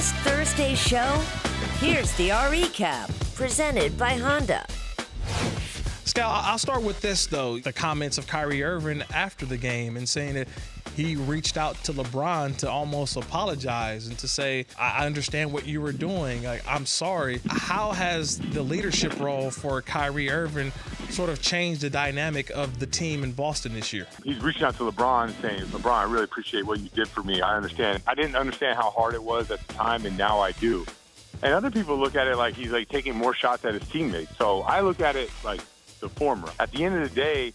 Missed Thursday's show? Here's the recap, presented by Honda. Scal, I'll start with this, though. The comments of Kyrie Irving after the game and saying that he reached out to LeBron to almost apologize and to say, I understand what you were doing. I'm sorry. How has the leadership role for Kyrie Irving sort of changed the dynamic of the team in Boston this year? He's reaching out to LeBron saying, LeBron, I really appreciate what you did for me. I understand. I didn't understand how hard it was at the time, and now I do. And other people look at it like he's like taking more shots at his teammates. So I look at it like the former. At the end of the day,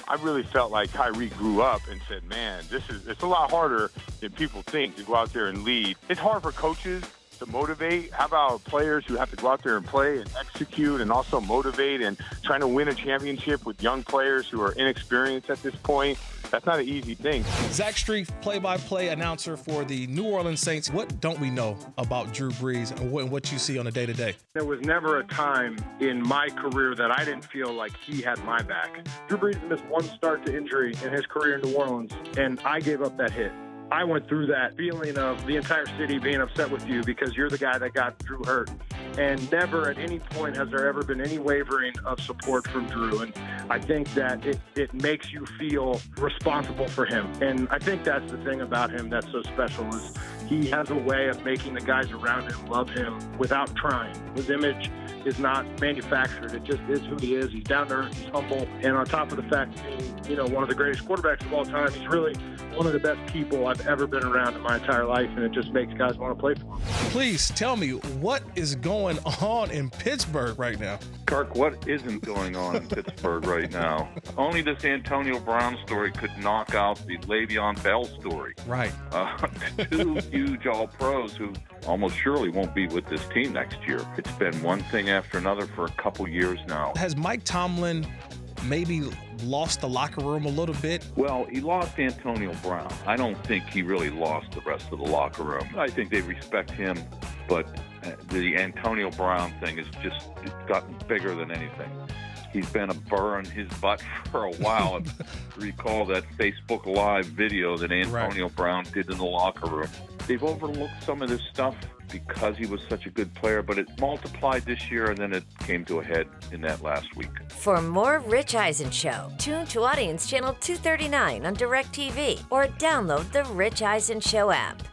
I really felt like Kyrie grew up and said, man, it's a lot harder than people think to go out there and lead. It's hard for coaches to motivate. How about players who have to go out there and play and execute and also motivate and trying to win a championship with young players who are inexperienced at this point? That's not an easy thing. Zach Streif, play-by-play announcer for the New Orleans Saints. What don't we know about Drew Brees and what you see on a day-to-day? There was never a time in my career that I didn't feel like he had my back. Drew Brees missed one start to injury in his career in New Orleans, and I gave up that hit. I went through that feeling of the entire city being upset with you because you're the guy that got Drew hurt. And never at any point has there ever been any wavering of support from Drew. And I think that it makes you feel responsible for him. And I think that's the thing about him that's so special is he has a way of making the guys around him love him without trying. His image is not manufactured. It just is who he is. He's down to earth, he's humble. And on top of the fact being, one of the greatest quarterbacks of all time, he's really one of the best people I've ever been around in my entire life, and it just makes guys want to play for him. Please tell me what is going on in Pittsburgh right now. Kirk, what isn't going on in Pittsburgh right now? Only this Antonio Brown story could knock out the Le'Veon Bell story. Right. Two huge all-pros who almost surely won't be with this team next year. It's been one thing after another for a couple years now. Has Mike Tomlin maybe lost the locker room a little bit? Well, he lost Antonio Brown. I don't think he really lost the rest of the locker room. I think they respect him, but the Antonio Brown thing has just gotten bigger than anything. He's been a burr in his butt for a while. Recall that Facebook Live video that Antonio Brown did in the locker room. They've overlooked some of this stuff because he was such a good player, but it multiplied this year, and then it came to a head in that last week. For more Rich Eisen Show, tune to Audience Channel 239 on DirecTV or download the Rich Eisen Show app.